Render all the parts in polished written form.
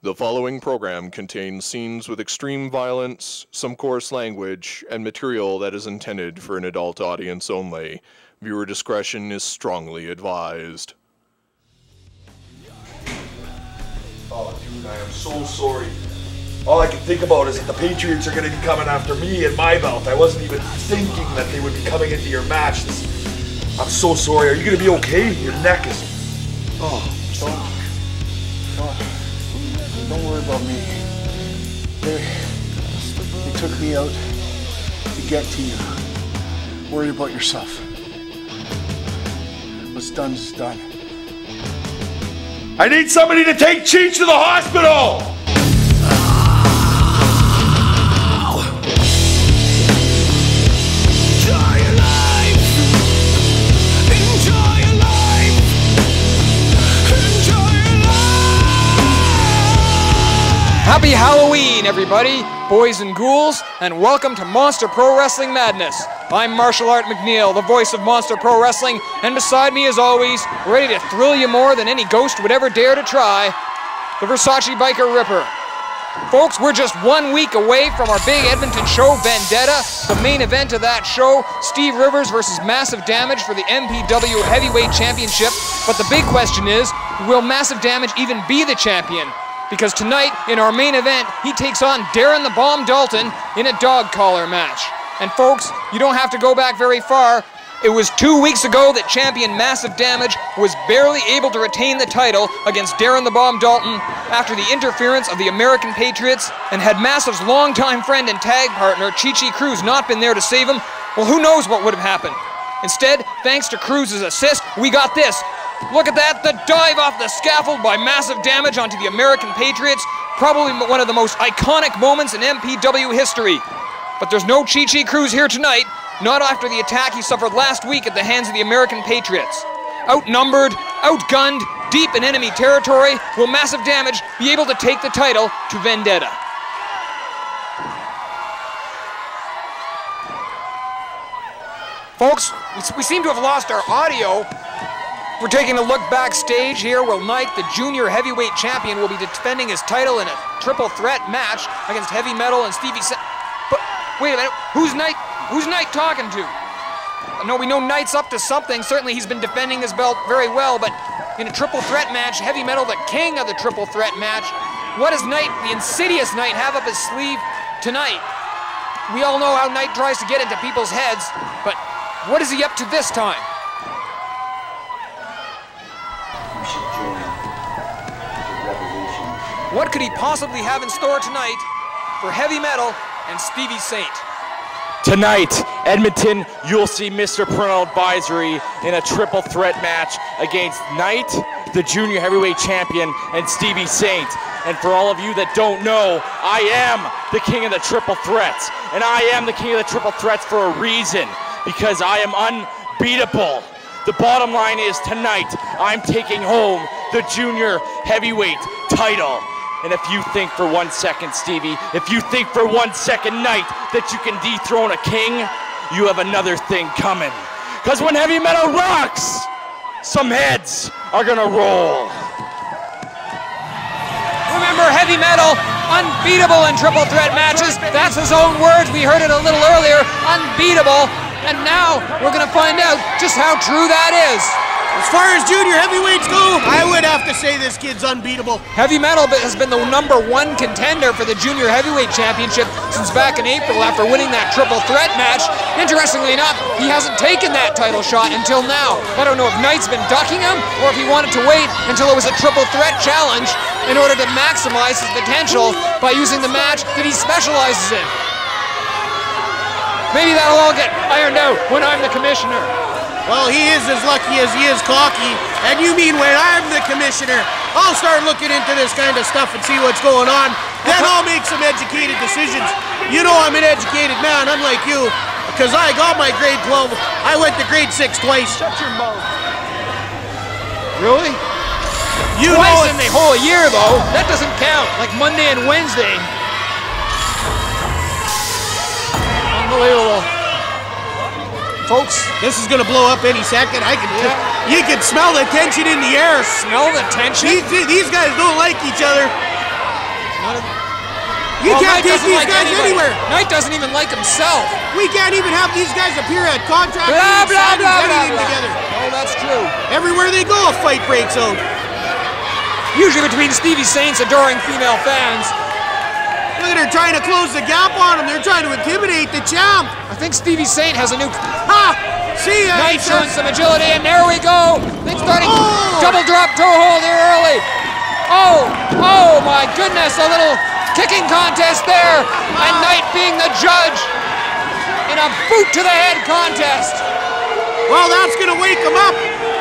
The following program contains scenes with extreme violence, some coarse language, and material that is intended for an adult audience only. Viewer discretion is strongly advised. Oh, dude, I am so sorry. All I can think about is that the Patriots are going to be coming after me and my belt. I wasn't even thinking that they would be coming into your match. I'm so sorry. Are you going to be okay? Your neck is... Oh, Don't worry about me. They took me out to get to you. Worry about yourself. What's done is done. I need somebody to take Cheech to the hospital! Happy Halloween, everybody, boys and ghouls, and welcome to Monster Pro Wrestling Madness. I'm Martial Art McNeil, the voice of Monster Pro Wrestling, and beside me, as always, ready to thrill you more than any ghost would ever dare to try, the Versace Biker Ripper. Folks, we're just 1 week away from our big Edmonton show, Vendetta. The main event of that show, Steve Rivers versus Massive Damage for the MPW Heavyweight Championship. But the big question is, will Massive Damage even be the champion? Because tonight, in our main event, he takes on Darren the Bomb Dalton in a dog collar match. And folks, you don't have to go back very far. It was 2 weeks ago that champion Massive Damage was barely able to retain the title against Darren the Bomb Dalton after the interference of the American Patriots, and had Massive's longtime friend and tag partner, Chi-Chi Cruz, not been there to save him, well, who knows what would have happened. Instead, thanks to Cruz's assist, we got this. Look at that, the dive off the scaffold by Massive Damage onto the American Patriots. Probably one of the most iconic moments in MPW history. But there's no Chi-Chi Cruz here tonight, not after the attack he suffered last week at the hands of the American Patriots. Outnumbered, outgunned, deep in enemy territory, will Massive Damage be able to take the title to Vendetta? Folks, we seem to have lost our audio. We're taking a look backstage here. Will Knight, the junior heavyweight champion, will be defending his title in a triple threat match against Heavy Metal and Stevie But wait a minute, who's Knight talking to? No, we know Knight's up to something. Certainly he's been defending his belt very well, but in a triple threat match, Heavy Metal, the king of the triple threat match, what does Knight, the insidious Knight, have up his sleeve tonight? We all know how Knight tries to get into people's heads, but what is he up to this time? What could he possibly have in store tonight for Heavy Metal and Stevie Saint? Tonight, Edmonton, you'll see Mr. Parental Advisory in a triple threat match against Knight, the junior heavyweight champion, and Stevie Saint. And for all of you that don't know, I am the king of the triple threats. And I am the king of the triple threats for a reason, because I am unbeatable. The bottom line is tonight, I'm taking home the junior heavyweight title. And if you think for 1 second, Stevie, if you think for 1 second, Knight, that you can dethrone a king, you have another thing coming. Because when Heavy Metal rocks, some heads are gonna roll. Remember, Heavy Metal, unbeatable in triple threat matches. That's his own words. We heard it a little earlier, unbeatable. And now we're gonna find out just how true that is. As far as junior heavyweights go, I would have to say this kid's unbeatable. Heavy Metal has been the #1 contender for the junior heavyweight championship since back in April after winning that triple threat match. Interestingly enough, he hasn't taken that title shot until now. I don't know if Knight's been ducking him or if he wanted to wait until it was a triple threat challenge in order to maximize his potential by using the match that he specializes in. Maybe that'll all get ironed out when I'm the commissioner. Well, he is as lucky as he is cocky. And you mean when I'm the commissioner, I'll start looking into this kind of stuff and see what's going on. Then I'll make some educated decisions. You know I'm an educated man, unlike you, because I got my grade 12. I went to grade 6 twice. Shut your mouth. Really? You Twice know in the whole year, though. That doesn't count. Like Monday and Wednesday. Unbelievable. Folks, this is going to blow up any second. You can smell the tension in the air. Smell the tension? These guys don't like each other. You can't take these guys anywhere. Knight doesn't even like himself. We can't even have these guys appear at contract Blah, blah, blah, anything blah, blah. together. Oh, that's true. Everywhere they go, a fight breaks out. Usually between Stevie Saint's adoring female fans. Look at her trying to close the gap on him. They're trying to intimidate the champ. I think Stevie Saint has a new... Ha! See ya! Knight showing some agility, and there we go. Things starting. Oh! Double drop toe hold here early. Oh my goodness, a little kicking contest there. And Knight being the judge in a boot to the head contest. Well, that's gonna wake him up.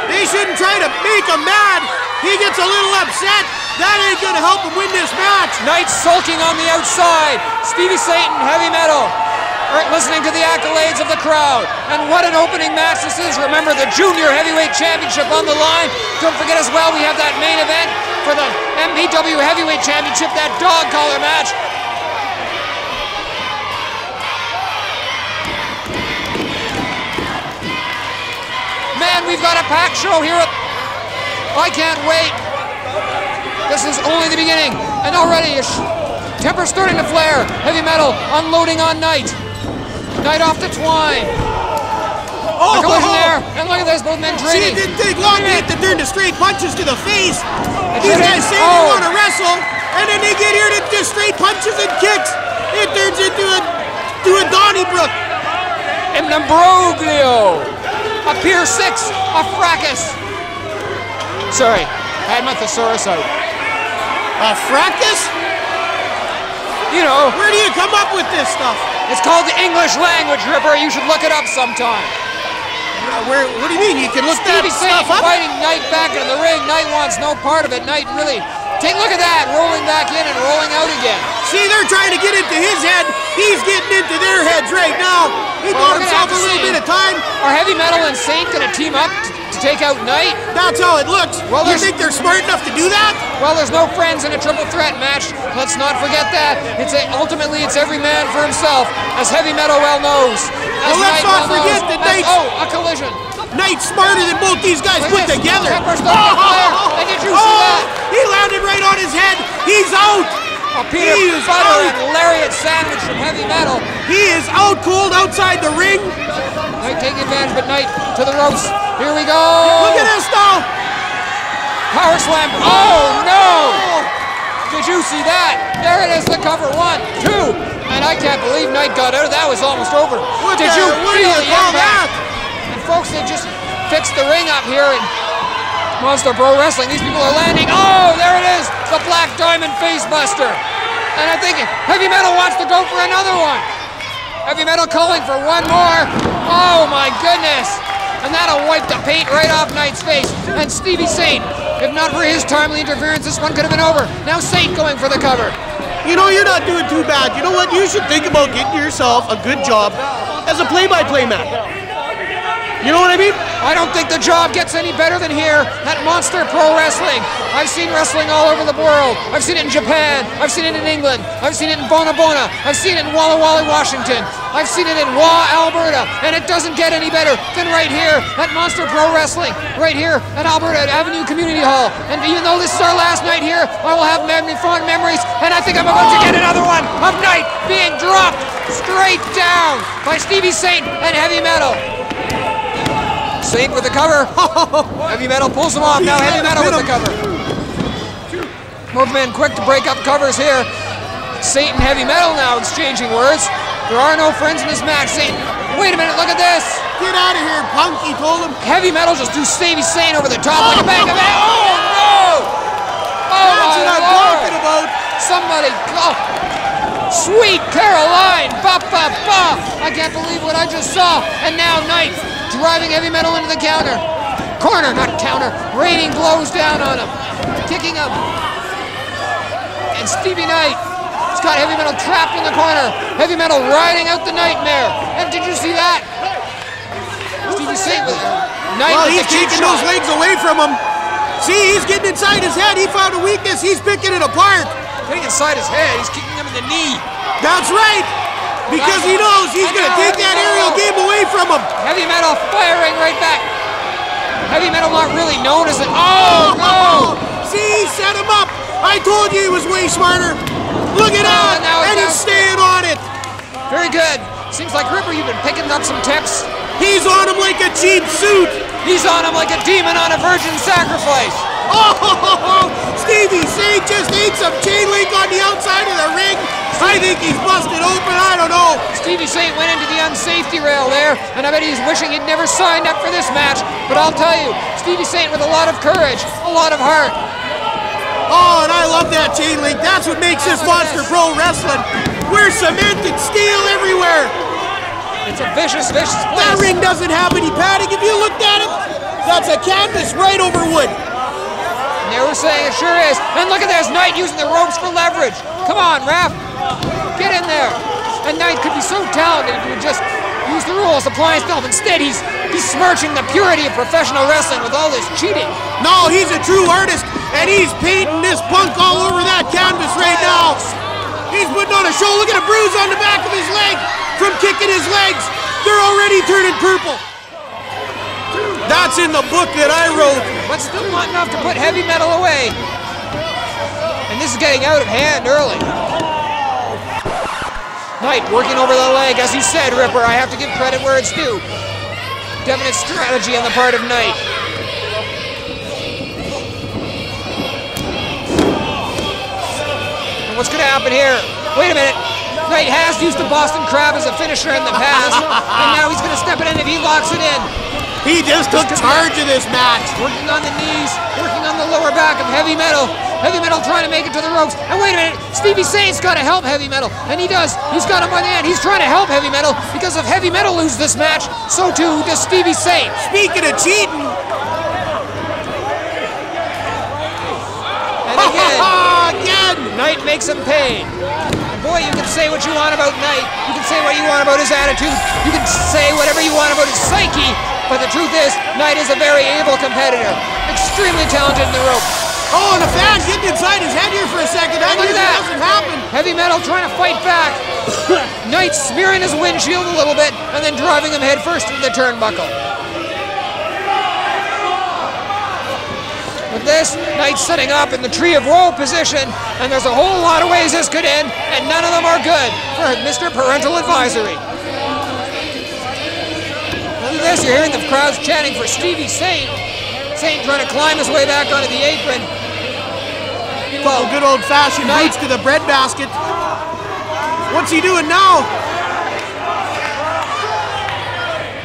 They shouldn't try to make him mad. He gets a little upset. That ain't gonna help him win this match. Knight sulking on the outside. Stevie Saint and Heavy Metal are listening to the accolades of the crowd. And what an opening match this is. Remember the Junior Heavyweight Championship on the line. Don't forget as well, we have that main event for the MPW Heavyweight Championship, that dog collar match. Man, we've got a packed show here. I can't wait. This is only the beginning, and already temper's starting to flare. Heavy Metal unloading on Knight. Knight off the twine. A collision there, and look at this, both men See, trading. it didn't take long to get the turn to straight punches to the face. These Trading. guys say they want to wrestle, and then they get here to just straight punches and kicks. It turns into a Donnybrook. And Imbroglio. A Pier 6, a fracas. Sorry, I had my thesaurus out. A fracas? You know, Where do you come up with this stuff? it's called the English language, Ripper. You should look it up sometime. What do you mean? You can look that Stevie Saint stuff up? fighting Knight back into the ring. Knight wants no part of it. Knight really, look at that, rolling back in and rolling out again. See, they're trying to get into his head. He's getting into their heads right now. He Well, bought we're gonna himself have a to little see. bit of time. Are Heavy Metal and Saint gonna team up to take out Knight? That's how it looks. Well, You there's- think they're smart enough to do that? Well, there's no friends in a triple threat match. Let's not forget that. Ultimately, it's every man for himself, as Heavy Metal well knows. As Well, let's Knight not well forget knows. that As- Knight's- a collision. Knight's smarter than both these guys Look put at this. together. Temper's starting to flare. And did you see that? He landed right on his head. He's out. A Peter He is Butter out. and lariat sandwich from Heavy Metal. He is out cold outside the ring. Knight taking advantage, but Knight to the ropes. Here we go. Look at this now. Power slam. Oh, no. Did you see that? There it is, the cover. 1, 2. And I can't believe Knight got out. That was almost over. What Did the- you what do feel you the call impact? And folks, they just fixed the ring up here in Monster Pro Wrestling. These people are landing. Oh, there it is. The Black Diamond Face Buster. And I think Heavy Metal wants to go for another one. Heavy Metal calling for one more. Oh my goodness. And that'll wipe the paint right off Knight's face. And Stevie Saint, if not for his timely interference, this one could have been over. Now Saint going for the cover. You know, you're not doing too bad. You know what? You should think about getting yourself a good job as a play-by-play man. You know what I mean? I don't think the job gets any better than here at Monster Pro Wrestling. I've seen wrestling all over the world. I've seen it in Japan. I've seen it in England. I've seen it in Bona Bona. I've seen it in Walla Walla, Washington. I've seen it in Wa, Alberta. And it doesn't get any better than right here at Monster Pro Wrestling. Right here at Alberta at Avenue Community Hall. And even though this is our last night here, I will have fond memories. And I think I'm about to get another one of Knight being dropped straight down by Stevie Saint and Heavy Metal. Saint with the cover. Heavy Metal pulls him off. Now Heavy Metal with the cover. Both men quick to break up covers here. Saint and Heavy Metal now exchanging words. There are no friends in this match. Saint, wait a minute, look at this. Get out of here, punk, he told him. Heavy Metal just threw Stevie Saint over the top like a bag of eggs. Oh no! Oh That's what my I'm Lord! talking about. Somebody, Sweet Caroline, ba ba ba! I can't believe what I just saw. And now Knight driving Heavy Metal into the counter. Corner, not counter. Raining blows down on him. Kicking him. And Stevie Knight has got Heavy Metal trapped in the corner. Heavy Metal riding out the nightmare. And did you see that? Stevie Saint with Knight Well, with he's the cheap taking shot. those legs away from him. See, he's getting inside his head. He found a weakness. He's picking it apart. Getting inside his head. He's kicking him in the knee. That's right. Because he knows he's going to take that aerial game away from him. Heavy Metal firing right back. Heavy Metal not really known as it. Oh, no! See, he set him up. I told you he was way smarter. Seems like, Ripper, you've been picking up some tips. He's on him like a cheap suit. He's on him like a demon on a virgin sacrifice. Oh, Stevie Saint just ate some chain link on the outside of the ring. I think he's busted open, I don't know. Stevie Saint went into the unsafety rail there, and I bet he's wishing he'd never signed up for this match. But I'll tell you, Stevie Saint with a lot of courage, a lot of heart. Oh, and I love that chain link. That's what makes this Monster Pro Wrestling. We're cemented steel everywhere. It's a vicious, vicious place. That ring doesn't have any padding. If you looked at it, that's a canvas right over wood. And they were saying it sure is. And look at this, Knight using the ropes for leverage. Come on, ref. Get in there. And Knight could be so talented if he would just use the rules, apply himself. Instead, he's smirching the purity of professional wrestling with all this cheating. No, he's a true artist, and he's painting this punk all over that canvas right now. He's putting on a show. Look at a bruise on the back of his leg from kicking his legs. They're already turning purple. That's in the book that I wrote. But still not enough to put Heavy Metal away. And this is getting out of hand early. Knight working over the leg. As you said, Ripper, I have to give credit where it's due. Definite strategy on the part of Knight. And what's going to happen here? Wait a minute. Knight has used the Boston Crab as a finisher in the past, and now he's going to step it in if he locks it in. He just took charge of this match. Working on the knees, working on the lower back of Heavy Metal. Heavy Metal trying to make it to the ropes. And wait a minute, Stevie Saint's got to help Heavy Metal. And he does. He's got him by the end. He's trying to help Heavy Metal because if Heavy Metal loses this match, so too does Stevie Saint. Speaking of cheating. And again, Knight makes him pay. And boy, you can say what you want about Knight. You can say what you want about his attitude. You can say whatever you want about his psyche. But the truth is, Knight is a very able competitor. Extremely talented in the rope. Oh, and the fan getting inside his head here for a second. That usually doesn't happen. Heavy Metal trying to fight back. Knight smearing his windshield a little bit and then driving him head first into the turnbuckle. With this, Knight setting up in the Tree of Woe position, and there's a whole lot of ways this could end, and none of them are good for Mr. Parental Advisory. Look at this, you're hearing the crowds chanting for Stevie Saint. Saint trying to climb his way back onto the apron. Well, good old-fashioned boots to the breadbasket. What's he doing now?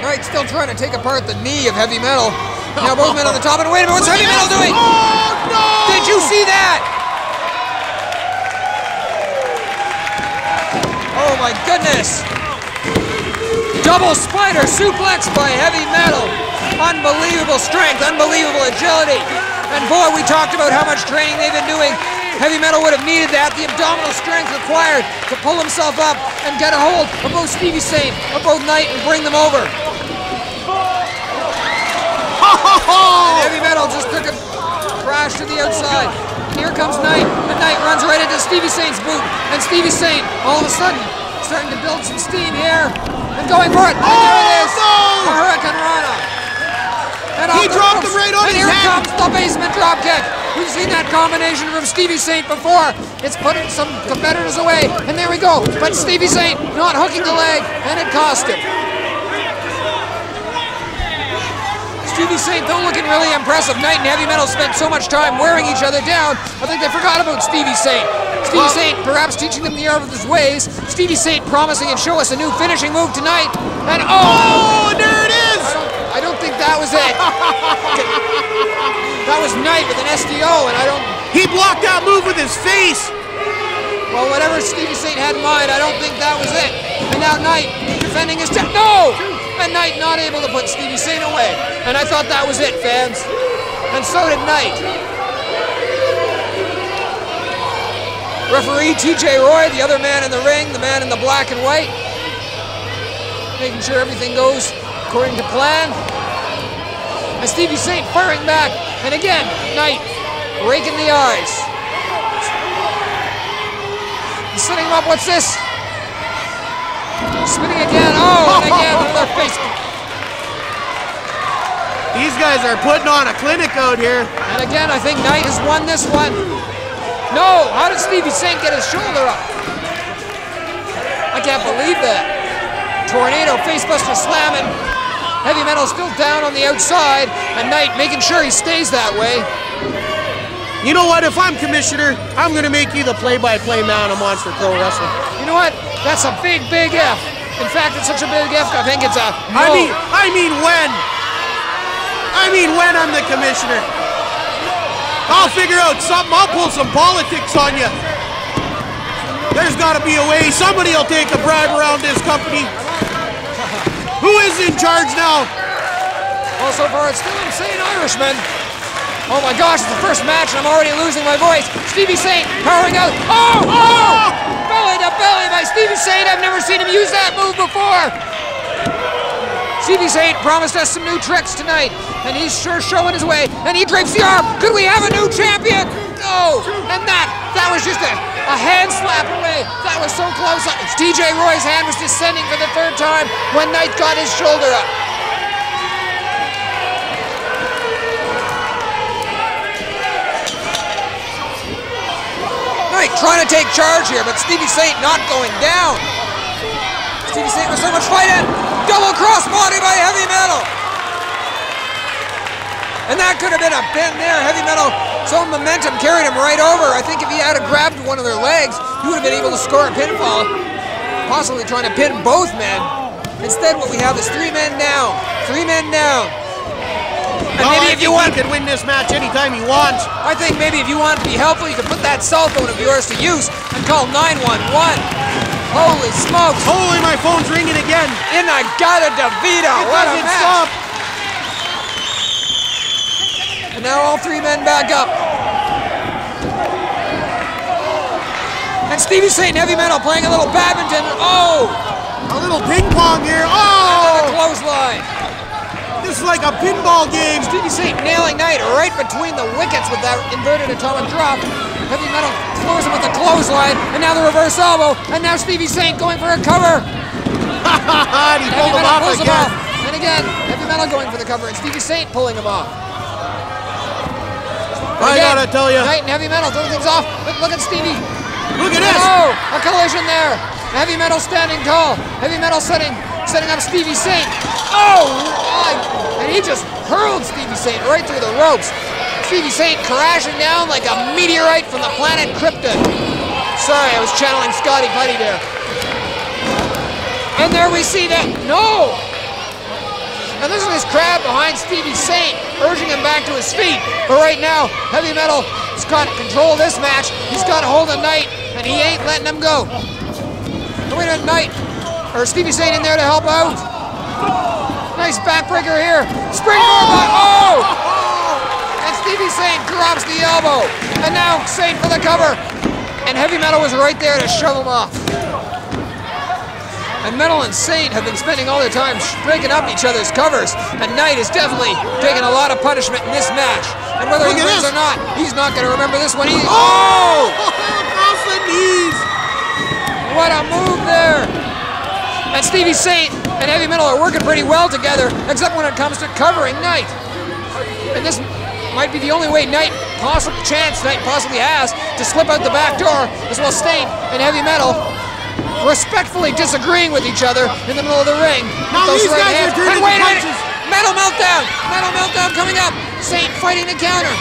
Knight still trying to take apart the knee of Heavy Metal. Now both men on the top, and wait a minute, what's Heavy Metal doing? Oh, no! Did you see that? Oh my goodness. Double spider suplex by Heavy Metal. Unbelievable strength, unbelievable agility. And boy, we talked about how much training they've been doing. Heavy Metal would have needed that, the abdominal strength required to pull himself up and get a hold of both Stevie Saint, of both Knight, and bring them over. And Heavy Metal just took a crash to the outside. Here comes Knight, and Knight runs right into Stevie Saint's boot. And Stevie Saint, all of a sudden, starting to build some steam here, and going for it. And there it is, a Hurricane Rana. And he dropped him right on his head. And here comes the basement dropkick. We've seen that combination from Stevie Saint before. It's putting some competitors away, and there we go. But Stevie Saint not hooking the leg, and it cost him. Stevie Saint, though, looking really impressive. Knight and Heavy Metal spent so much time wearing each other down, I think they forgot about Stevie Saint. Stevie Saint perhaps teaching them the art of his ways. Stevie Saint promising and show us a new finishing move tonight. And oh, there it is! I don't think that was it. That was Knight with an SDO, and I don't... He blocked that move with his face. Well, whatever Stevie Saint had in mind, I don't think that was it. And now Knight defending his... No! And Knight not able to put Stevie Saint away. And I thought that was it, fans. And so did Knight. Referee TJ Roy, the other man in the ring, the man in the black and white. Making sure everything goes according to plan. And Stevie Saint firing back. And again, Knight raking the eyes. He's setting him up. What's this? Spinning again. Oh, and again, another face. These guys are putting on a clinic out here. And again, I think Knight has won this one. No, how did Stevie Saint get his shoulder up? I can't believe that. tornado facebuster slamming. Heavy Metal still down on the outside, and Knight making sure he stays that way. You know what? If I'm commissioner, I'm going to make you the play-by-play man of Monster Pro Wrestling. You know what? That's a big, big F. In fact, it's such a big F, I think it's a no. I mean when. I mean when I'm the commissioner. I'll figure out something. I'll pull some politics on you. There's got to be a way. Somebody will take a bribe around this company. Who is in charge now? Well, so far it's still Insane Irishman. Oh my gosh, it's the first match and I'm already losing my voice. Stevie Saint powering out. Oh! Oh! Belly to belly by Stevie Saint. I've never seen him use that move before. Stevie Saint promised us some new tricks tonight, and he's sure showing his way. And he drapes the arm. Could we have a new champion? No! And that was just a hand slap away. That was so close. TJ Roy's hand was descending for the third time when Knight got his shoulder up. Knight trying to take charge here, but Stevie Saint not going down. Stevie Saint with so much fight in. Double crossbody by Heavy Metal. And that could have been a pin there. Heavy Metal, so momentum carried him right over. I think if he had grabbed one of their legs, he would have been able to score a pinfall. Possibly trying to pin both men. Instead, what we have is 3 men down. 3 men down. And maybe if you want, he could win this match anytime he wants. I think maybe if you want to be helpful, you could put that cell phone of yours to use and call 911. Holy smokes! Holy, my phone's ringing again. Inagata DeVito. What a match! Stop. And now all 3 men back up. And Stevie Saint and Heavy Metal playing a little badminton. Oh! A little ping pong here. Oh! Another clothesline. This is like a pinball game. Stevie Saint nailing Knight right between the wickets with that inverted atomic drop. Heavy Metal throws him with the clothesline, and now the reverse elbow, and now Stevie Saint going for a cover. He pulled him off again. And again, Heavy Metal going for the cover, and Stevie Saint pulling him off. I gotta tell you. Knight and Heavy Metal throwing things off. Look at Stevie. Look at this. Oh, a collision there. Heavy Metal standing tall. Heavy Metal setting up Stevie Saint. Oh, and he just hurled Stevie Saint right through the ropes. Stevie Saint crashing down like a meteorite from the planet Krypton. Sorry, I was channeling Scotty Putty there. And there we see that. No! And this is this crowd behind Stevie Saint, urging him back to his feet. But right now, Heavy Metal has got control of this match. He's got a hold of Knight, and he ain't letting him go. And wait a minute, Knight, or Stevie Saint in there to help out. Nice backbreaker here. Springboard by, oh! And Stevie Saint drops the elbow. And now Saint for the cover. And Heavy Metal was right there to shove him off. And Metal and Saint have been spending all their time breaking up each other's covers. And Knight is definitely taking a lot of punishment in this match. And whether he wins or not, he's not going to remember this one. Oh! Across the knees. What a move there. And Stevie Saint and Heavy Metal are working pretty well together, except when it comes to covering Knight. And this might be the only way Knight possibly has to slip out the back door, as well Saint and Heavy Metal respectfully disagreeing with each other in the middle of the ring. Now these guys are turning wait a minute! punches. Metal meltdown! Metal meltdown coming up! Saint fighting the counter.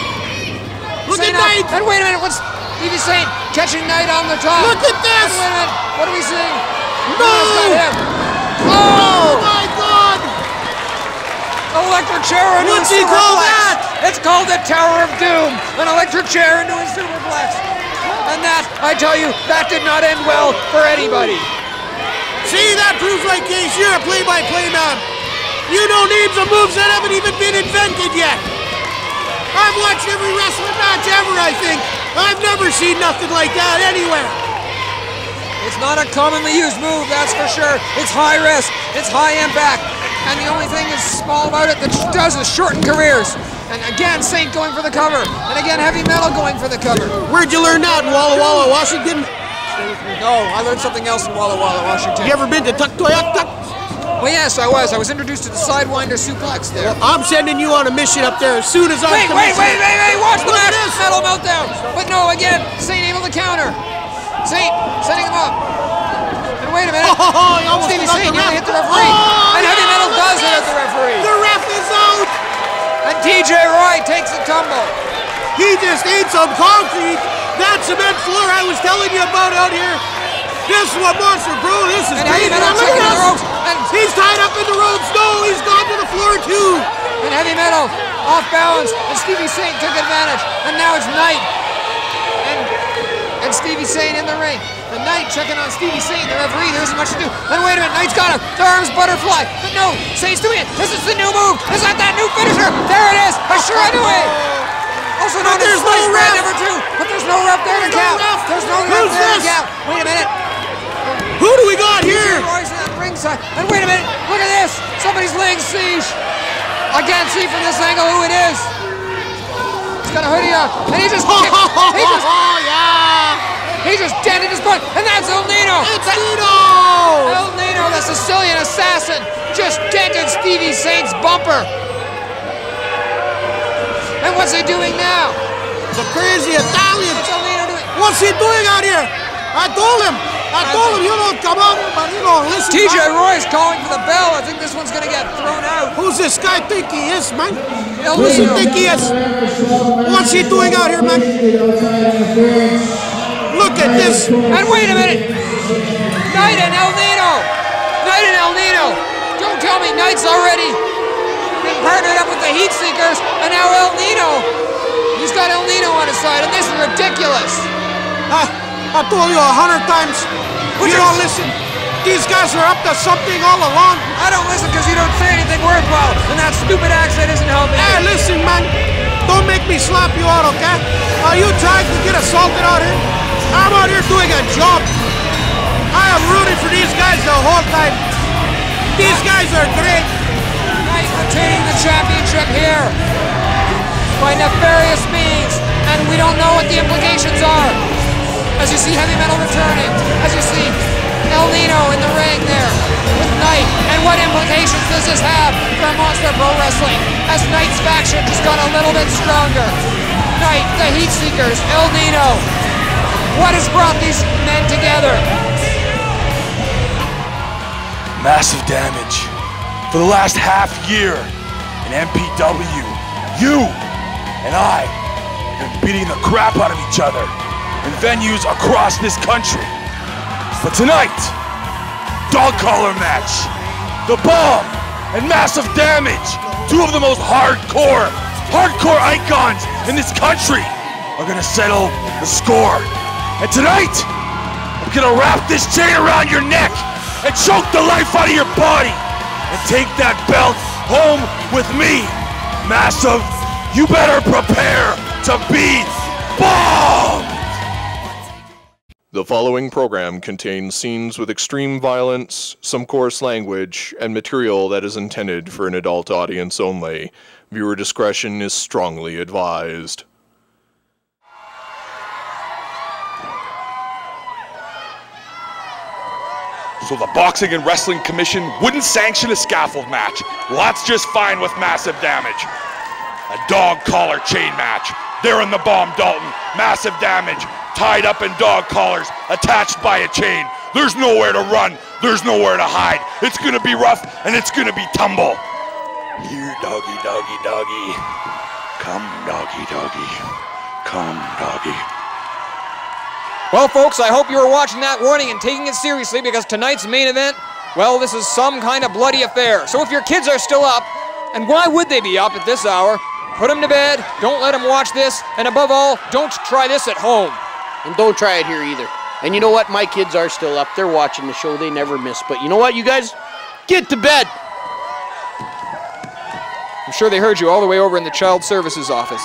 Look at Knight! And wait a minute, what's Stevie Saint catching Knight on the top? Look at this! And wait a minute, what are we seeing? No! Oh my God! Electric chair into What's a he call superplex. that? It's called the Tower of Doom. An electric chair into a superplex. And that, I tell you, that did not end well for anybody. See, that proves my case. You're a play-by-play man. You know names of moves that haven't even been invented yet. I've watched every wrestling match ever, I think. I've never seen nothing like that anywhere. It's not a commonly used move, that's for sure. It's high risk, it's high impact, and the only thing is small about it that does is shorten careers. And again, Saint going for the cover, and again, Heavy Metal going for the cover. Where'd you learn that? In Walla Walla, Washington? No, I learned something else in Walla Walla, Washington. You ever been to Tuktoyaktuk? Well, yes, I was. I was introduced to the Sidewinder suplex there. Well, I'm sending you on a mission up there as soon as I'm Wait, watch the match! Metal meltdown! But no, again, Saint able to counter. Saint setting him up. And wait a minute. Oh, he almost Stevie got Saint the nearly ref. hit the referee. Oh, And Heavy yeah, Metal look does at hit this. the referee. The ref is out. And TJ Roy takes a tumble. He just ate some concrete. That cement floor I was telling you about out here. This is what Monster Pro, this is And Heavy crazy. Metal Now, look checking at the this. ropes. And He's tied up in the ropes. No, he's gone to the floor too. Heavy Metal off balance, and Stevie Saint took advantage. And now it's Knight and Stevie Saint in the ring. And Knight checking on Stevie Saint, the referee. There isn't much to do. And wait a minute, Knight's got him. The arms butterfly. But no, Saint's doing it. This is the new move. Is that new finisher? There it is. A shuraidoui. Also known as Slice Brand number 2. But there's no ref there to count. There's no ref Who's there to this? count. Wait a minute. Who do we got here? Roy's at ringside. And wait a minute. Look at this. Somebody's laying siege. I can't see from this angle who it is. He's got a hoodie on, and he just kicked. Oh, yeah. He just dented his butt, and that's El Nino. It's Nino. El Nino, the Sicilian assassin, just dented Stevie Saint's bumper. And what's he doing now? The crazy Italian. What's El Nino doing? What's he doing out here? I told him, you don't come out, but you don't listen. TJ Roy's calling for the bell. I think this one's gonna get thrown out. Who's this guy think he is, man? El Who's he Nino. think he is? What's he doing out here, man? Look at this. And wait a minute. Knight and El Nino. Knight and El Nino. Don't tell me Knight's already been partnered up with the Heat Seekers, and now El Nino. He's got El Nino on his side, and this is ridiculous. I told you 100 times. You don't listen. These guys are up to something all along. I don't listen because you don't say anything worthwhile, and that stupid accent isn't helping Hey, me. listen, man. Don't make me slap you out, okay? Are you trying to get assaulted out here? I'm out here doing a job. I am rooting for these guys the whole time. These guys are great. Knight retaining the championship here by nefarious means, and we don't know what the implications are. As you see Heavy Metal returning, as you see El Nino in the ring there with Knight, and what implications does this have for Monster Pro Wrestling as Knight's faction just got a little bit stronger? Knight, the Heat Seekers, El Nino. What has brought these men together? Massive damage. For the last half year in MPW, you and I have been beating the crap out of each other in venues across this country. But tonight, dog collar match, the Bomb and Massive Damage, two of the most hardcore icons in this country, are gonna settle the score. And tonight, I'm gonna wrap this chain around your neck and choke the life out of your body and take that belt home with me. Massive, you better prepare to be bombed! The following program contains scenes with extreme violence, some coarse language, and material that is intended for an adult audience only. Viewer discretion is strongly advised. So the Boxing and Wrestling Commission wouldn't sanction a scaffold match. Well, that's just fine with Massive Damage. A dog collar chain match. They're in the Bomb, Dalton. Massive Damage, tied up in dog collars, attached by a chain. There's nowhere to run. There's nowhere to hide. It's gonna be rough and it's gonna be tumble. Here, doggy, doggy, doggy. Come, doggy, doggy. Come, doggy. Well, folks, I hope you were watching that warning and taking it seriously, because tonight's main event, well, this is some kind of bloody affair. So if your kids are still up, and why would they be up at this hour, put them to bed, don't let them watch this, and above all, don't try this at home. And don't try it here either. And you know what? My kids are still up. They're watching the show. They never miss. But you know what, you guys? Get to bed. I'm sure they heard you all the way over in the Child Services office.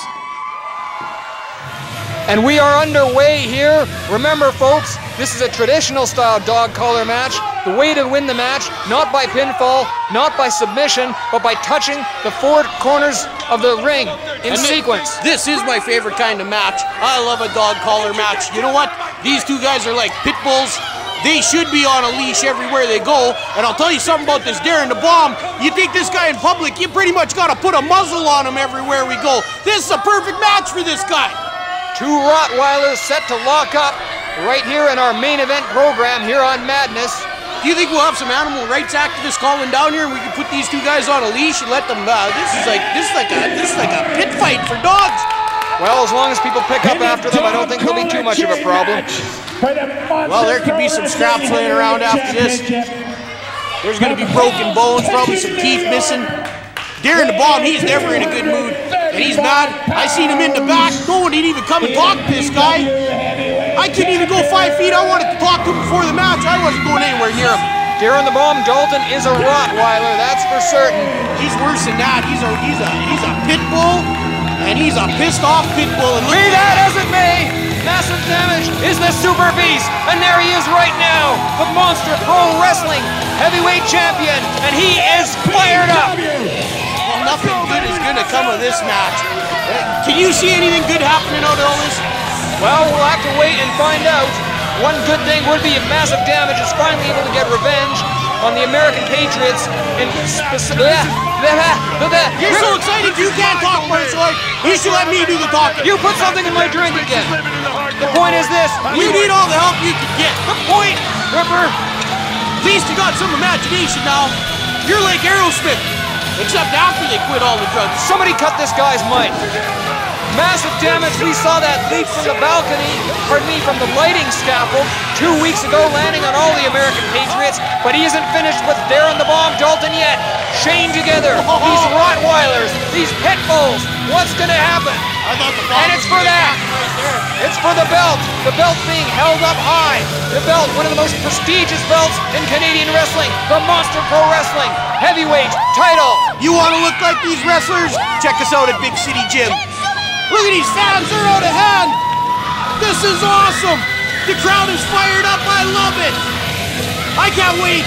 And we are underway here. Remember, folks, this is a traditional style dog collar match. The way to win the match, not by pinfall, not by submission, but by touching the four corners of the ring in sequence. This is my favorite kind of match. I love a dog collar match. You know what? These two guys are like pit bulls. They should be on a leash everywhere they go. And I'll tell you something about this Darren the Bomb. You take this guy in public, you pretty much got to put a muzzle on him everywhere we go. This is a perfect match for this guy. Two Rottweilers set to lock up right here in our main event program here on Madness. Do you think we'll have some animal rights activists calling down here, and we can put these two guys on a leash and let them? This is like a pit fight for dogs. Well, as long as people pick up after them, I don't think there'll be too much of a problem. Well, there could be some scraps laying around after this. There's going to be broken bones, probably some teeth missing. Darren the Bomb, he's never in a good mood, and he's mad. I seen him in the back. No one didn't even come and talk to this guy. I couldn't even go 5 feet. I wanted to talk to him before the match. I wasn't going anywhere near him. Darren the Bomb Dalton is a Rottweiler, that's for certain. He's worse than that. He's a pit bull, and he's a pissed off pit bull. And be that as it may, Massive Damage is the Super Beast, and there he is right now, the Monster Pro Wrestling Heavyweight Champion, and he is fired up. Well, nothing good is going to come of this match. Can you see anything good happening out of all this? Well, we'll have to wait and find out. One good thing would be if Massive Damage is finally able to get revenge on the American Patriots in specific. You're so excited you can't talk, Marshall. You should let me do the talking. You put something in my drink again. The point is this. You need all the help you can get. The point, Ripper. At least you got some imagination now. You're like Aerosmith, except after they quit all the drugs. Somebody cut this guy's mic. Massive Damage, we saw that leap from the balcony, from the lighting scaffold 2 weeks ago, landing on all the American Patriots, but he isn't finished with Darren the Bomb Dalton yet. Chained together, these Rottweilers, these pit bulls, what's gonna happen? And it's for that. It's for the belt being held up high. The belt, one of the most prestigious belts in Canadian wrestling, the Monster Pro Wrestling Heavyweight title. You wanna look like these wrestlers? Check us out at Big City Gym. Look at these fans, they're out of hand. This is awesome. The crowd is fired up, I love it. I can't wait.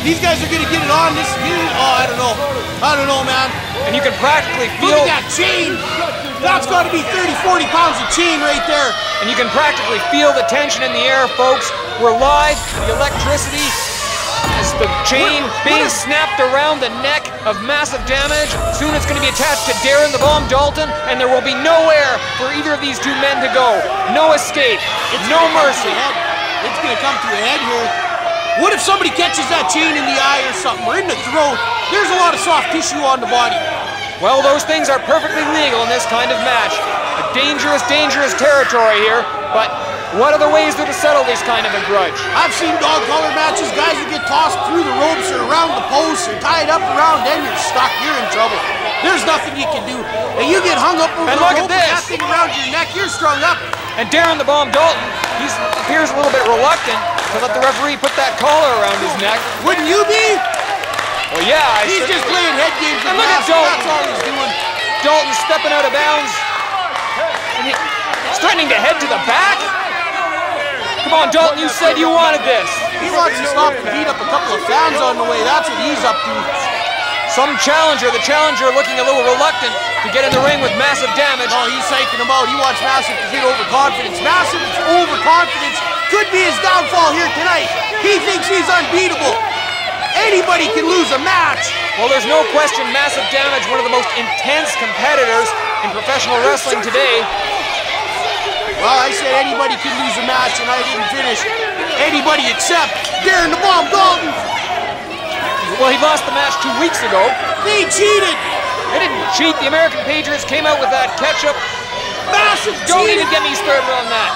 These guys are gonna get it on this. I don't know, man. And you can practically feel. Look at that chain. That's gotta be 30, 40 pounds of chain right there. And you can practically feel the tension in the air, folks. We're live, the electricity is the chain being snapped around the neck of Massive Damage. Soon it's going to be attached to Darren the Bomb Dalton, and there will be nowhere for either of these two men to go. No escape, no mercy. It's going to come to a head here. What if somebody catches that chain in the eye or something, or in the throat? There's a lot of soft tissue on the body. Well, those things are perfectly legal in this kind of match. A dangerous, dangerous territory here, but what other ways to settle this kind of a grudge? I've seen dog collar matches, guys that get tossed through the ropes or around the posts or tied up around, then you're stuck, you're in trouble. There's nothing you can do. And you get hung up over the rope with that thing around your neck, you're strung up. And Darren the Bomb Dalton, he appears a little bit reluctant to let the referee put that collar around his neck. Wouldn't you be? Well, yeah. He's just playing head games with look at Dalton. That's all he's doing. Dalton stepping out of bounds. And he's threatening to head to the back. Come on, Dalton, you said you wanted this. He wants to stop and beat up a couple of fans on the way. That's what he's up to. The challenger looking a little reluctant to get in the ring with Massive Damage. Oh, he's psyching him out. He wants Massive to hit overconfidence. Massive's overconfidence could be his downfall here tonight. He thinks he's unbeatable. Anybody can lose a match. Well, there's no question Massive Damage, one of the most intense competitors in professional wrestling today. Well, I said anybody can lose a match, and I didn't finish. Anybody except Darren the Bomb Dalton. Well, he lost the match 2 weeks ago. They cheated. They didn't cheat. The American Patriots came out with that ketchup. Massive Don't cheated. even get me started on that.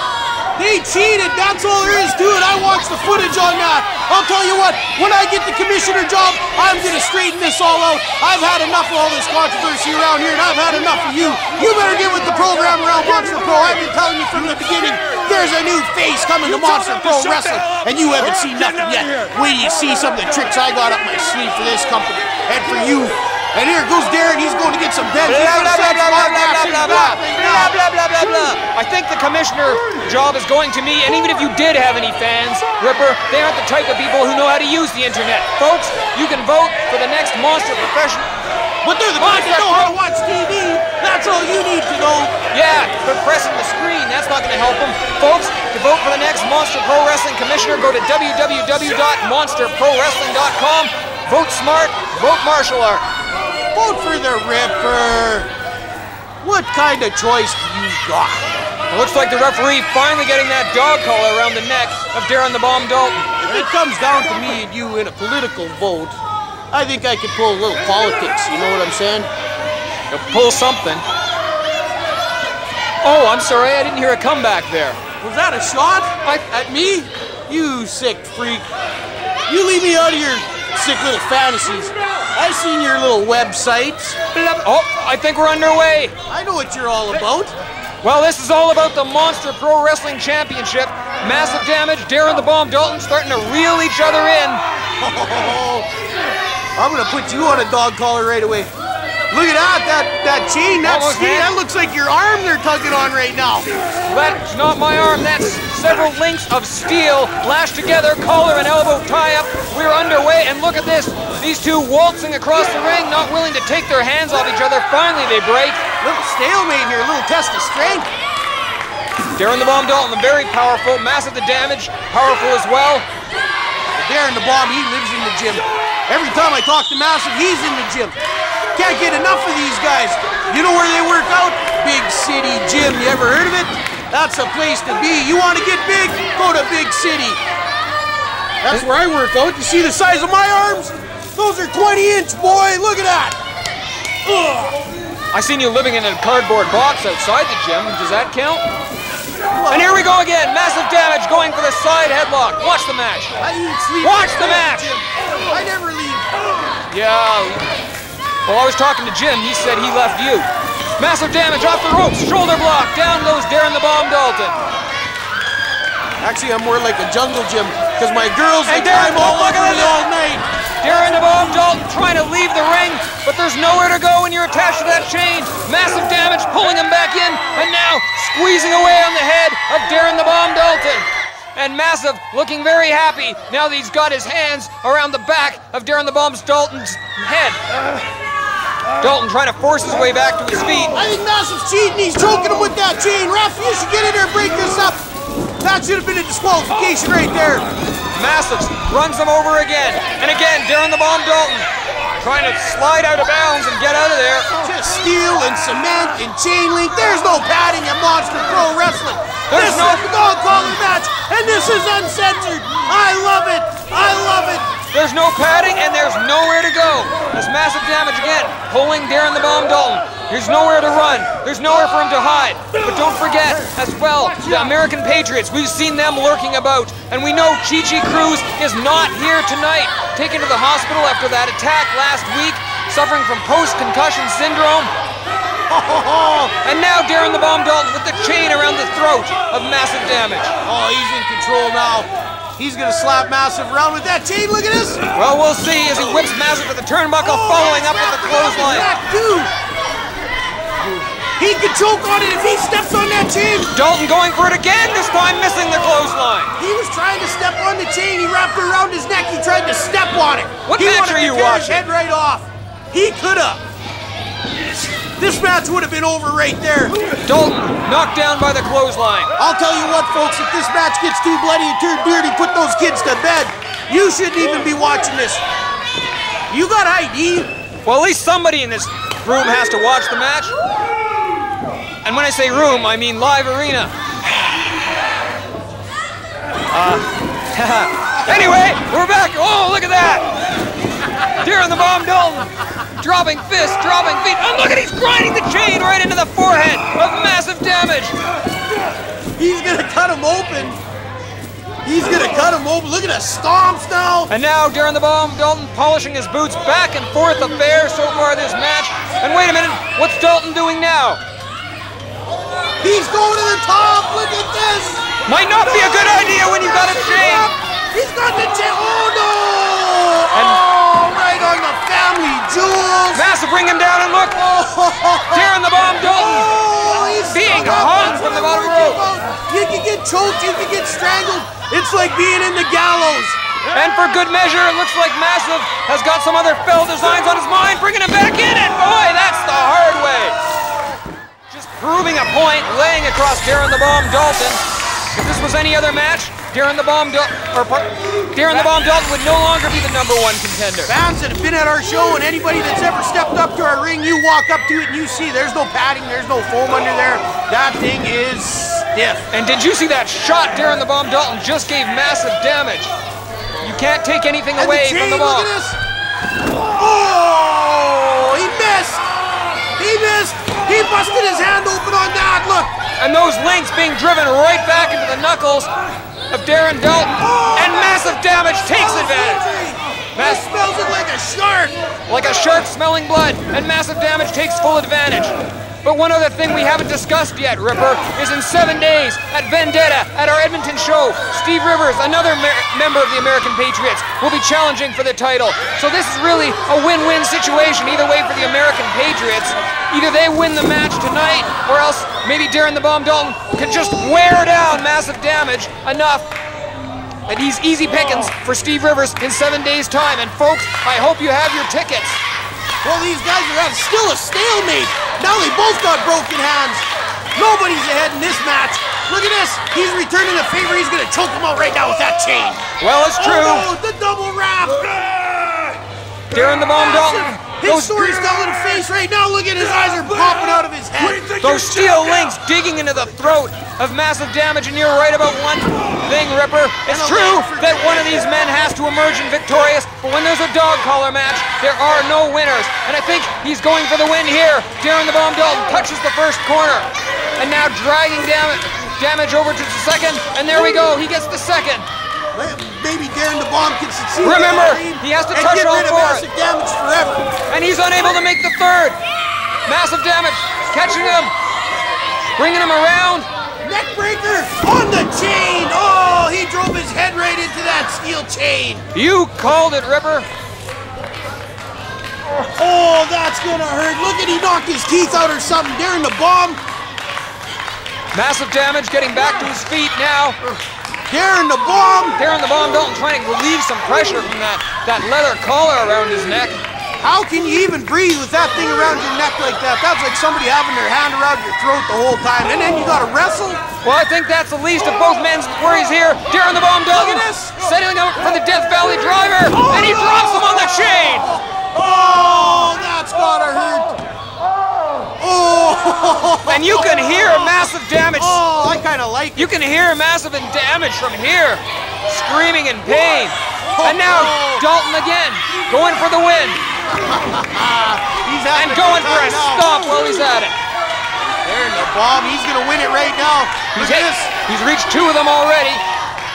They cheated. That's all there is to it. I watched the footage on that. I'll tell you what, when I get the commissioner job, I'm going to straighten this all out. I've had enough of all this controversy around here, and I've had enough of you. You better get with the program around Monster Pro. I've been telling you from the beginning, there's a new face coming to Monster Pro Wrestling, and you haven't seen nothing yet. Wait till you see some of the tricks I got up my sleeve for this company and for you. And here goes Darren, he's going to get some bends. Blah, blah, blah, blah, blah, blah, blah, blah. Blah, blah, blah, blah, blah. I think the commissioner job is going to me, and even if you did have any fans, Ripper, they aren't the type of people who know how to use the internet. Folks, you can vote for the next Monster Professional. But they're the guys that know how to watch TV. That's all you need to know. Yeah, but pressing the screen, that's not going to help them. Folks, to vote for the next Monster Pro Wrestling Commissioner, go to www.monsterprowrestling.com. Vote smart, vote martial art. Vote for the Ripper. What kind of choice do you got? It looks like the referee finally getting that dog collar around the neck of Darren the Bomb Dalton. If it comes down to me and you in a political vote, I think I could pull a little politics, you know what I'm saying? You'll pull something. Oh, I'm sorry, I didn't hear a comeback there. Was that a shot at me? You sick freak. You leave me out of your sick little fantasies. I seen your little website. Oh, I think we're underway. I know what you're all about. Well, this is all about the Monster Pro Wrestling Championship. Massive Damage, Darren the Bomb Dalton starting to reel each other in. I'm gonna put you on a dog collar right away. Look at that chain, that steel, that looks like your arm they're tugging on right now. That's not my arm, that's several links of steel lashed together, collar and elbow tie-up. We're underway, and look at this. These two waltzing across the ring, not willing to take their hands off each other. Finally, they break. Little stalemate here, a little test of strength. Darren the Bomb Dalton, very powerful. Massive the Damage, powerful as well. Darren the Bomb, he lives in the gym. Every time I talk to Massive, he's in the gym. Can't get enough of these guys. You know where they work out? Big City Gym. You ever heard of it? That's a place to be. You want to get big? Go to Big City. That's where I work out. You see the size of my arms? Those are 20-inch, boy. Look at that. I seen you living in a cardboard box outside the gym. Does that count? And here we go again. Massive Damage going for the side headlock. Watch the match. I eat, sleep, watch the match. I never leave. Yeah. Well, I was talking to Jim. He said he left you. Massive Damage off the ropes. Shoulder block. Down goes Darren the Bomb Dalton. Actually, I'm more like a jungle gym because my girls they Darren, climb all over me all night. Darren the Bomb Dalton trying to leave the ring, but there's nowhere to go when you're attached to that chain. Massive Damage pulling him back in, and now squeezing away on the head of Darren the Bomb Dalton. And Massive looking very happy now that he's got his hands around the back of Darren the Bomb Dalton's head. Dalton trying to force his way back to his feet. I think Massive's cheating. He's choking him with that chain. Ref, you should get in there and break this up. That should have been a disqualification right there. Massive runs him over again. And again, Darren the Bomb Dalton trying to slide out of bounds and get out of there. Just steel and cement and chain link. There's no padding at Monster Pro Wrestling. This is a dog collar match, and this is uncensored. I love it. I love it. There's no padding, and there's nowhere to go. There's Massive Damage again, pulling Darren the Bomb Dalton. There's nowhere to run. There's nowhere for him to hide. But don't forget, as well, the American Patriots. We've seen them lurking about. And we know Chi-Chi Cruz is not here tonight. Taken to the hospital after that attack last week, suffering from post-concussion syndrome. And now Darren the Bomb Dalton with the chain around the throat of Massive Damage. Oh, he's in control now. He's gonna slap Massive around with that chain. Look at this. Well, we'll see as he whips Massive to the turnbuckle, following up with the clothesline. He could choke on it if he steps on that chain. Dalton going for it again, this time missing the clothesline. He was trying to step on the chain. He wrapped it around his neck. He tried to step on it. What match are you watching? His head right off. He could have. This match would have been over right there. Dalton knocked down by the clothesline. I'll tell you what, folks, if this match gets too bloody and too dirty, put those kids to bed. You shouldn't even be watching this. You got ID? Well, at least somebody in this room has to watch the match. And when I say room, I mean live arena. Anyway, we're back. Oh, look at that. Darren the Bomb Dalton dropping fists, dropping feet. And look at he's grinding the chain right into the forehead of Massive Damage. He's going to cut him open. He's going to cut him open. Look at the stomps now. And now Darren the Bomb Dalton polishing his boots. Back and forth affair so far this match. And wait a minute, what's Dalton doing now? He's going to the top. Look at this. Might not be a good idea when you've got a chain. He's got the chain. Oh, no. And right on the family jewels. Massive bring him down and look. Darren the Bomb Dalton being hung from the bottom rope. You can get choked. You can get strangled. It's like being in the gallows. And for good measure, it looks like Massive has got some other fell designs on his mind, bringing him back in. And boy, that's the hard way. Proving a point, laying across Darren the Bomb Dalton. If this was any other match, Darren the Bomb Dalton would no longer be the #1 contender. Fans that have been at our show and anybody that's ever stepped up to our ring, you walk up to it and you see there's no padding, there's no foam under there. That thing is stiff. And did you see that shot Darren the Bomb Dalton just gave Massive Damage? You can't take anything And away the from chain, the ball. look at this. Oh, he missed. He missed. He busted his hand open on that. Look. And those links being driven right back into the knuckles of Darren Dalton. And massive damage takes advantage. He smells it like a shark. Like a shark smelling blood, and massive damage takes full advantage. But one other thing we haven't discussed yet, Ripper, is in 7 days at Vendetta at our Edmonton show, Steve Rivers, another member of the American Patriots, will be challenging for the title. So this is really a win-win situation either way for the American Patriots. Either they win the match tonight, or else maybe Darren the Bomb Dalton can just wear down massive damage enough that he's easy pickings for Steve Rivers in 7 days' time. And folks, I hope you have your tickets. Well, these guys are at still a stalemate. Now they both got broken hands. Nobody's ahead in this match. Look at this. He's returning the favor. He's going to choke him out right now with that chain. Well, it's true. Oh, no, the double wrap. Darren the Bomb Dalton. His story's telling a face right now. Look at his eyes are popping out of his head. Those steel links digging into the throat of massive damage, and you're right about one thing, Ripper. It's true that one of these men has to emerge victorious, but when there's a dog collar match, there are no winners. And I think he's going for the win here. Darren the Bomb Dalton touches the first corner, and now dragging damage over to the second, and there we go. He gets the second. Maybe Darren the Bomb can succeed. Remember, he has to touch all four. Massive damage forever. And he's unable to make the third. Massive damage, catching him, bringing him around. Neck breaker on the chain. Oh, he drove his head right into that steel chain. You called it, Ripper. Oh, that's gonna hurt. Look at he knocked his teeth out or something. Darren the Bomb. Massive damage, getting back to his feet now. Darren the Bomb. Darren the Bomb Dalton trying to relieve some pressure from that leather collar around his neck. How can you even breathe with that thing around your neck like that? That's like somebody having their hand around your throat the whole time. And then you gotta wrestle. Well, I think that's the least of both men's worries here. Darren the Bomb Dalton setting up for the Death Valley driver. And he drops him on the chain. Oh, that's gotta hurt. Oh! And you can hear massive damage. Oh, I kind of like it. You can hear massive damage from here, screaming in pain. And now Dalton again, going for the win. He's and going for a stomp while he's at it. Darren the Bomb, he's gonna win it right now. He's reached 2 of them already.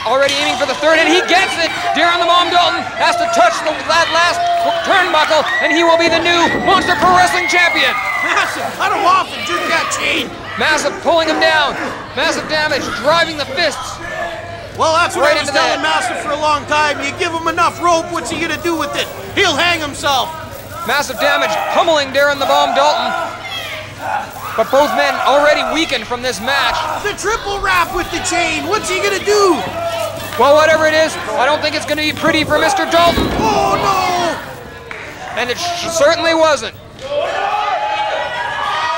Already aiming for the third, and he gets it. Darren the Bomb Dalton has to touch that last turnbuckle, and he will be the new Monster Pro Wrestling Champion. Massive, cut him off and jerk that chain. Massive pulling him down. Massive damage, driving the fists. Well, that's what right I was telling Massive for a long time. You give him enough rope, what's he gonna do with it? He'll hang himself. Massive damage, pummeling Darren the Bomb Dalton. But both men already weakened from this match. The triple wrap with the chain, what's he gonna do? Well, whatever it is, I don't think it's gonna be pretty for Mr. Dalton. Oh, no! And it certainly wasn't.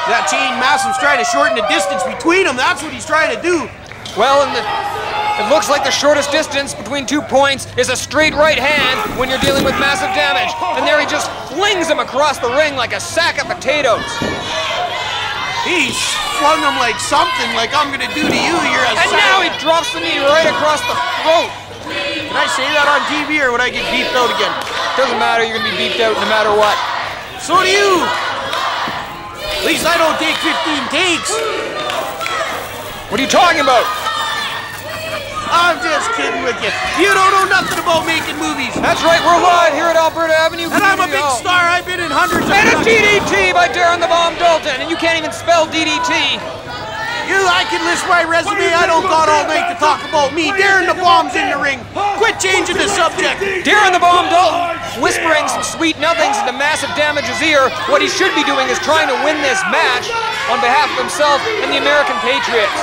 That chain, Massive's trying to shorten the distance between them. That's what he's trying to do. Well, it looks like the shortest distance between 2 points is a straight right hand when you're dealing with massive damage. And there he just flings him across the ring like a sack of potatoes. He flung him like something, like I'm gonna do to you. You're a And now he drops the knee right across the throat. Can I say that on TV or would I get beeped out again? Doesn't matter, you're gonna be beeped out no matter what. So do you. At least I don't take 15 takes. What are you talking about? I'm just kidding with you. You don't know nothing about making movies. That's right, we're live here at Alberta Avenue. And I'm a big star. I've been in hundreds of And a DDT by Darren the Bomb Dalton. And you can't even spell DDT. I can list my resume. I don't got all night to talk about me. Darren the Bomb's in the ring. Quit changing the subject. Darren the Bomb Dalton whispering some sweet nothings into Massive Damage's ear. What he should be doing is trying to win this match on behalf of himself and the American Patriots.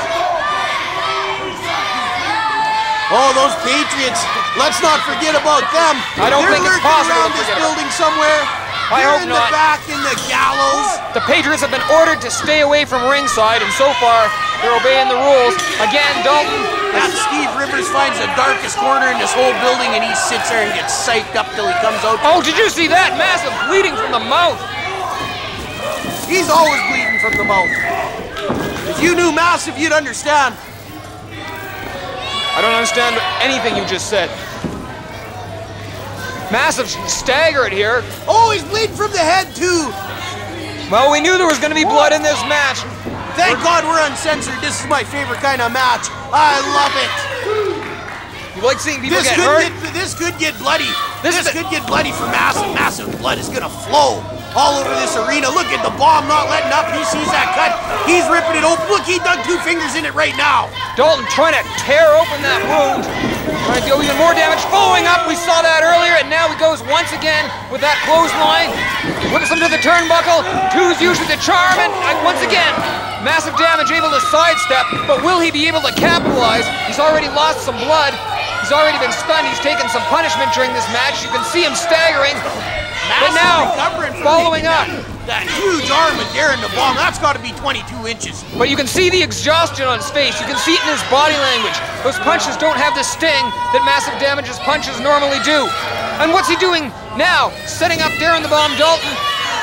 Oh, those Patriots. Let's not forget about them. I don't think it's possible around to this forget building somewhere. I hope in not. the back in the gallows. The Patriots have been ordered to stay away from ringside, and so far, they're obeying the rules. Again, Dalton. That Steve Rivers finds the darkest corner in this whole building, and he sits there and gets psyched up till he comes out. Oh, did you see that? Massive bleeding from the mouth. He's always bleeding from the mouth. If you knew Massive, you'd understand. I don't understand anything you just said. Massive stagger it here. Oh, he's bleeding from the head too. Well, we knew there was going to be blood in this match. Thank God we're uncensored. This is my favorite kind of match. I love it. You like seeing people get hurt? This could get bloody. This could get bloody for Massive. Massive blood is gonna flow all over this arena. Look at the bomb not letting up. He sees that cut. He's ripping it open. Look, he dug 2 fingers in it right now. Dalton trying to tear open that wound. Trying to do even more damage. Following up, we saw that earlier, and now he goes once again with that clothesline. Whips him to the turnbuckle. 2's usually the charm, and once again, massive damage, able to sidestep, but will he be able to capitalize? He's already lost some blood. He's already been stunned. He's taken some punishment during this match. You can see him staggering. But now, following up. That huge arm of Darren the Bomb, that's got to be 22 inches. But you can see the exhaustion on his face. You can see it in his body language. Those punches don't have the sting that Massive Damage's punches normally do. And what's he doing now? Setting up Darren the Bomb Dalton.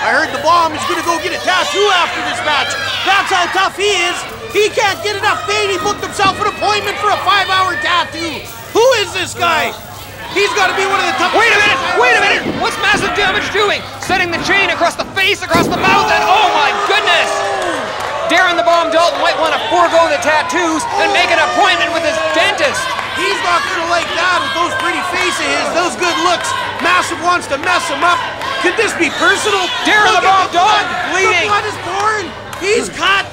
I heard the Bomb is going to go get a tattoo after this match. That's how tough he is. He can't get enough pain. He booked himself an appointment for a 5-hour tattoo. Who is this guy? He's got to be one of the toughest. Wait a minute! What's Massive Damage doing? Setting the chain across the face, across the mouth, and oh my goodness! Darren the Bomb Dalton might want to forego the tattoos and make an appointment with his dentist. He's not gonna like that with those pretty face of his, those good looks. Massive wants to mess him up. Could this be personal? Darren the Bomb Dalton bleeding. The blood is pouring. He's cut.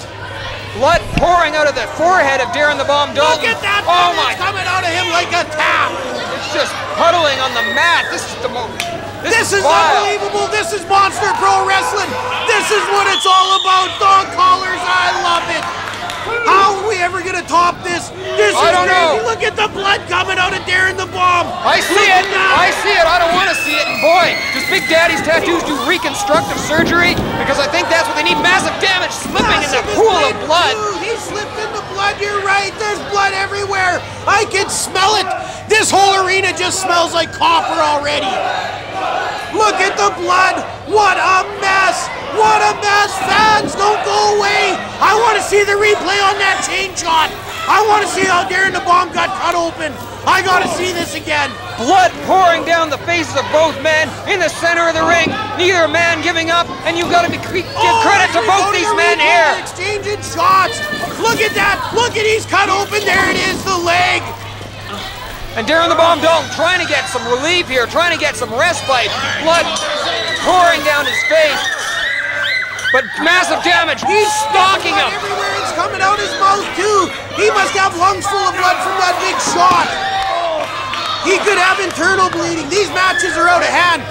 Blood pouring out of the forehead of Darren the Bomb Dalton. Look at that! Oh my! It's coming out of him like a tap. It's just puddling on the mat. This is the most. This is unbelievable. This is Monster Pro Wrestling. This is what it's all about. Dog collars. I love it. How are we ever gonna top this? This is crazy. Look at the blood coming out of Darren the Bomb. I see it. I see it. I don't want to see it. And boy, does Big Daddy's tattoos do reconstructive surgery? Because I think that's what they need. Massive Damage slipping in the pool of blood. He slipped in the blood. You're right. There's blood everywhere. I can smell it. This whole arena just smells like copper already. Look at the blood. What a mess. What a mess. Fans, don't go away. I want to see the replay on that chain shot. I want to see how Darren the Bomb got cut open. I got to see this again. Blood pouring down the faces of both men in the center of the ring. Neither man giving up, and you've got to give credit to both these men here. Exchanging shots. Look at that. Look at he's cut open. There it is, the leg. And Darren the Bomb Dalton trying to get some relief here, trying to get some respite. Blood pouring down his face. But Massive Damage, he's stalking him. Everywhere it's coming out his mouth too. He must have lungs full of blood from that big shot. He could have internal bleeding. These matches are out of hand.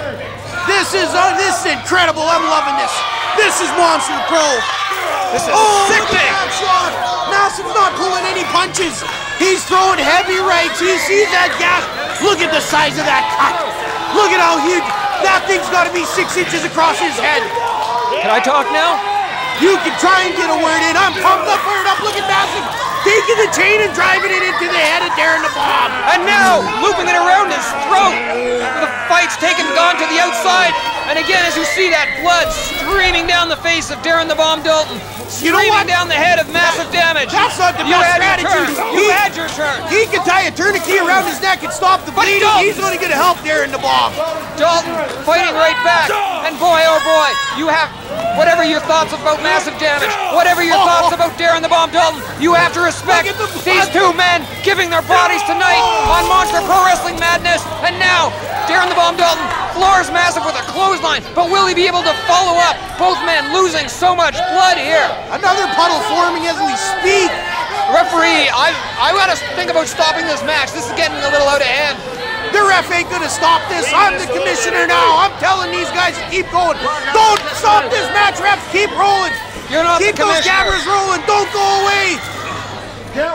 This is incredible. I'm loving this. This is Monster Pro. This is sickening. Look at that shot. Massive's not pulling any punches. He's throwing heavy rights. He sees that gas. Look at the size of that cut. Look at how huge. That thing's got to be 6 inches across his head. Can I talk now? You can try and get a word in. I'm pumped up, fired up. Look at Massive taking the chain and driving it into the head of Darren the Bomb. And now looping it around his throat. The fight's gone to the outside. And again, as you see that blood streaming down the face of Darren the Bomb Dalton, streaming down the head of Massive Damage. That's not the best strategy. You had your turn. He can tie a tourniquet around his neck and stop the bleeding. He's only going to help Darren the Bomb. Dalton fighting right back. And boy, oh boy, you have whatever your thoughts about Massive Damage, whatever your thoughts about Darren the Bomb Dalton, you have to respect these two men giving their bodies tonight on Monster Pro Wrestling Madness. And now, Darren the Bomb Dalton floors Massive with a clothesline, but will he be able to follow up? Both men losing so much blood here. Another puddle forming as we speak. Referee, I gotta think about stopping this match. This is getting a little out of hand. The ref ain't gonna stop this. I'm the commissioner now. I'm telling these guys to keep going. Don't stop this match, refs. Keep rolling. You're not keep the those cameras rolling. Don't go away.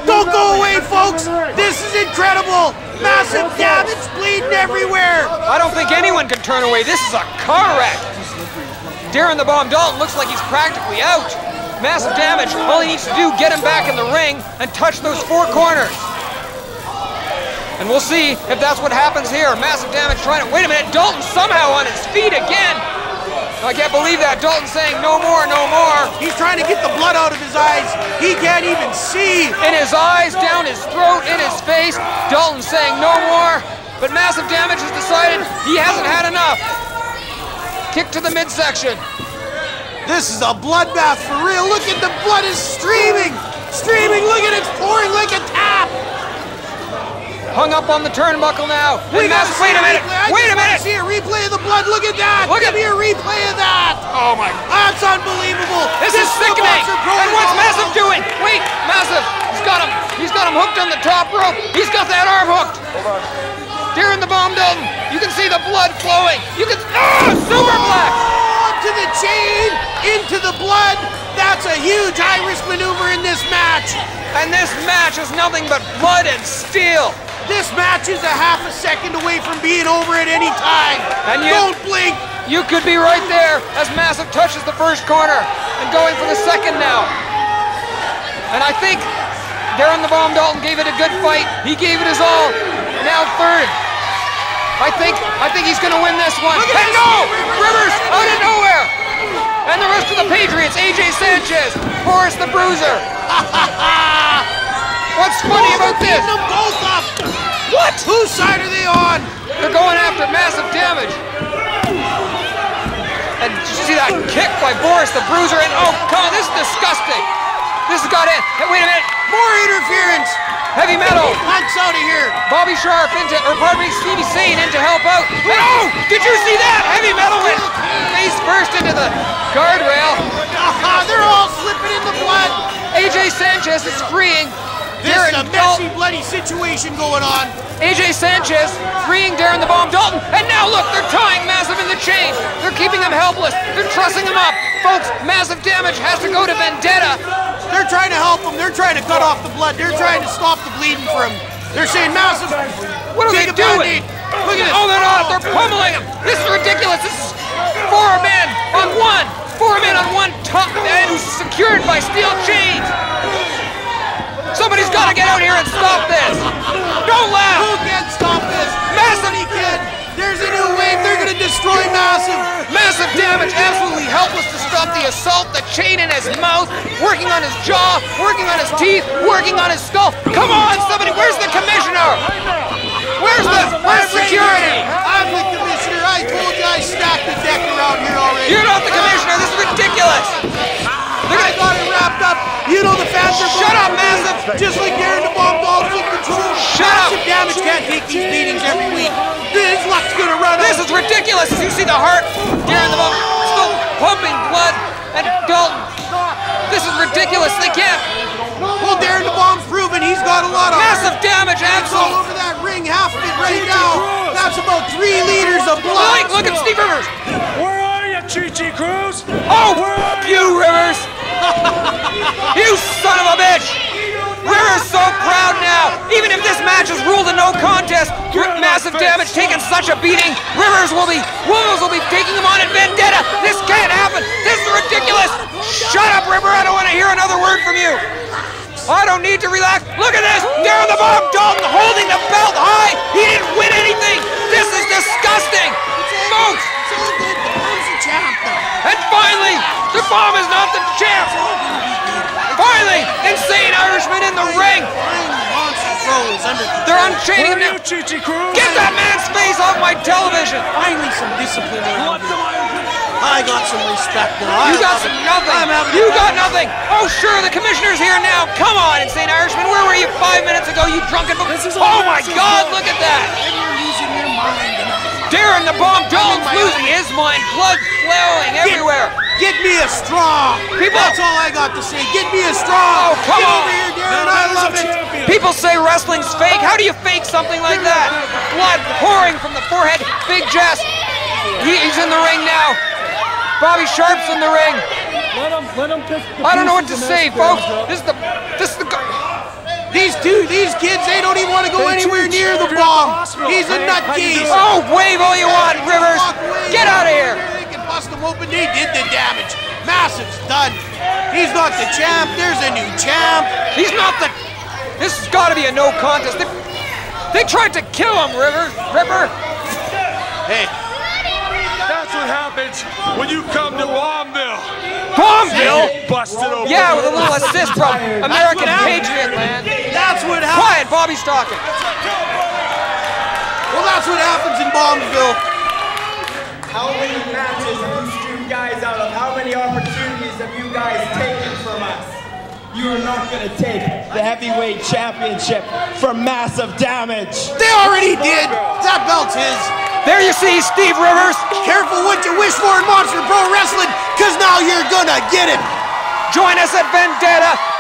Don't go away, folks. This is incredible. Massive damage, bleeding everywhere. I don't think anyone can turn away. This is a car wreck. Darren the Bomb Dalton looks like he's practically out. Massive Damage, all he needs to do, get him back in the ring and touch those 4 corners. And we'll see if that's what happens here. Massive Damage trying to, wait a minute, Dalton somehow on his feet again. I can't believe that. Dalton saying no more, no more. He's trying to get the blood out of his eyes. He can't even see. In his eyes, down his throat, in his face. Dalton saying no more. but Massive Damage has decided he hasn't had enough. Kick to the midsection. This is a bloodbath for real. Look at the blood is streaming. Streaming, look at it, it's pouring like a tap. Hung up on the turnbuckle now. Wait a minute. Wait a minute. See a replay of the blood. Look at that. Give me a replay of that. Oh my. That's unbelievable. This is sickening. And what's Massive doing? Wait, Massive. He's got him hooked on the top rope. He's got that arm hooked. Darren the Bomb Dalton. You can see the blood flowing. You can. Superplex. To the chain, into the blood. That's a huge high-risk maneuver in this match. And this match is nothing but blood and steel. This match is a half a second away from being over at any time. And don't blink. You could be right there as Massive touches the first corner and going for the second now. And I think Darren the Bomb Dalton gave it a good fight. He gave it his all. Now third. I think he's going to win this one. And no! Rivers out of nowhere. And the rest of the Patriots, AJ Sanchez, Boris the Bruiser. What's funny about this? Them both up. What? Whose side are they on? They're going after Massive Damage. And did you see that kick by Boris the Bruiser? And oh, come on, this is disgusting. This has got in. Hey, wait a minute. More interference. Heavy Metal. Hunks out of here. Bobby Sharp Stevie Sane in to help out. And oh, did you see that? Heavy Metal went face first into the guardrail. They're all slipping in the blood. AJ Sanchez is freeing. This is a messy, bloody situation going on. AJ Sanchez freeing Darren the Bomb Dalton. And now look, they're tying Massive in the chain. They're keeping him helpless. They're trussing him up. Folks, Massive Damage has to go to Vendetta. They're trying to help him. They're trying to cut off the blood. They're trying to stop the bleeding for him. They're saying, Massive, what are they doing? Look at this. Oh, they're not. They're pummeling him. This is ridiculous. This is 4 men on one. 4 men on one top man who's secured by steel chains. Somebody's got to get out here and stop this. Don't laugh. Who can stop this? Massive. Nobody can. There's a new wave. They're going to destroy Massive. Massive Damage, absolutely helpless to stop the assault. The chain in his mouth, working on his jaw, working on his teeth, working on his skull. Come on, somebody. Where's the commissioner? Where's security? I'm the commissioner. I told you I stacked the deck around here already. You're not the commissioner. This is ridiculous. I got it wrapped up. You know the fans are. Shut up, Massive. Just like Darren the Bomb Dalton in control. Shut up. Massive Damage can't take these beatings every week. His luck's gonna run out. This is ridiculous. You see the heart? Darren the Bomb still pumping blood. And Dalton. This is ridiculous. They can't. Well, Darren the Bomb's proven he's got a lot of Massive Damage, absolutely. all over that ring, half of it right now. That's about 3 liters of blood. Look at Steve Rivers. Where are you, Chi-Chi Cruz? Oh, you Rivers. You son of a bitch. Rivers so proud now. Even if this match is ruled a no contest, Massive Damage taking such a beating, Rivers will be taking him on in Vendetta. This can't happen. This is ridiculous. Shut up, River. I don't want to hear another word from you. I don't need to relax. Look at this. Darren the Bomb Dalton holding the belt high. He didn't win anything. This is disgusting. Folks. And finally, the Bomb is not the champ. Finally, Insane Irishman in the ring. They're unchaining him now. Get that man's face off my television. Finally, some discipline. I got some respect now. You got nothing. You got nothing. Oh, sure, the commissioner's here now. Come on, Insane Irishman. Where were you 5 minutes ago, you drunken book? Oh, my God, look at that. You're losing your mind. Darren the Bomb Dalton's losing his mind. Blood flowing everywhere. Get me a straw. People, that's all I got to say. Get me a straw. Oh, come Get on. over here, Darren. I love it. People say wrestling's fake. How do you fake something like that? Blood pouring from the forehead. Big Jess. He's in the ring now. Bobby Sharp's in the ring. Let him pick the I don't know what to say, folks. This is the. These kids, they don't even want to go anywhere near the Bomb. He's a nutcase. Oh, wave all you want, Rivers. Get out of here. They can bust them open. They did the damage. Massive's done. He's not the champ. There's a new champ. He's not the. This has got to be a no contest. They tried to kill him, Ripper. Hey. That's what happens when you come to Bombville. Bombville? Busted open. Yeah, with a little assist from American Patriot Land. That's what happened. Quiet, Bobby's talking. Well, that's That's what happens in Bombsville. How many matches have you streamed guys out of? How many opportunities have you guys taken from us? You are not going to take the heavyweight championship from Massive Damage. They already did. That belt's his. There you see Steve Rivers. Careful what you wish for in Monster Pro Wrestling, because now you're gonna get it. Join us at Vendetta